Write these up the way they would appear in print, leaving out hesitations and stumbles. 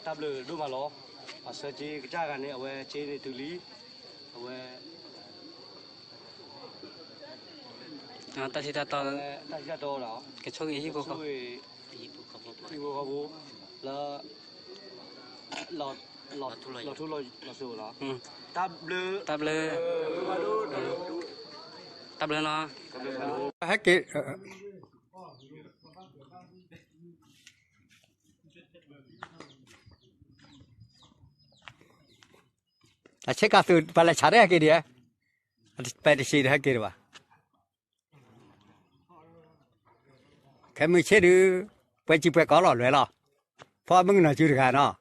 ตับเลยดูมาล้อเสือจีกระจายกันเนี่ยเอาไว้เจนี่ตุลีเอาไว้ตัดสินตัดต่อตัดสินต่อแล้วกระชกอีกพวกเขาอีพวกเขาบูแล้วหลอดทุลอยสูแล้วตับเลยเนาะให้กินเช็คการ์ตูนไปเลยชาร์จให้กินดิไปที่ชีให้กินวะแค่มึงเชื่อดูไปจีบไปก่อนหรอเลยหรอเพราะมึงน่าจืดกันเนาะ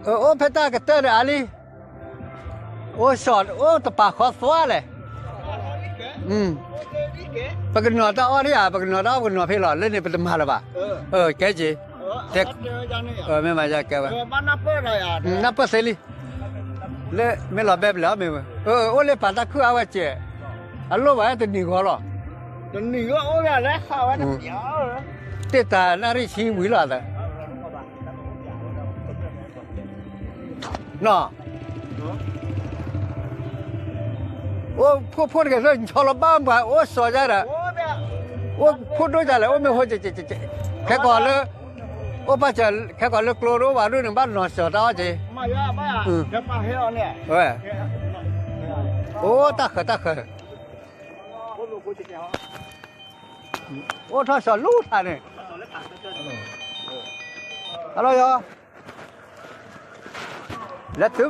โอ้เพต้ากระเตอร์อะไรโอ้สอดโอ้ตะปาขอสัวเลยปกตินอตาอ้อนี่อ่ะปกตินอตาปกตินอเพลอเล่นนี่เป็นมาแล้วป่ะแกจีเด็กไม่มาจากแกวะมันนับเปิดเลยอ่ะนับเปอร์เซลีเล่ไม่หล่อแบบแล้วไม่โอ้เล่ปาตาคือเอาไว้เจ้อันโลว่าตัวนี้ก็หรอตัวนี้ก็โอ้ยแล้วข้าวไว้เดี๋ยวเตตานาริชีวิลาดน่ะโอ้พูดกันเลยชอลบ้ามป่ะโอ้สวยจังเลยโอ้พูดด้วยจังเลยโอ้ไม่หัวเจ๊แค่ก่อนเลยโอ้ป้าจะแค่ก่อนเลยกลัวรู้ว่าเรื่องบ้านนอนเสียดายจีมาเยอะมาจะมาเฮียเนี่ยเว้ยโอ้ตาเขยโอ้ท่าสอนลูกท่านเนี่ยฮัลโหลยอแล้วถึง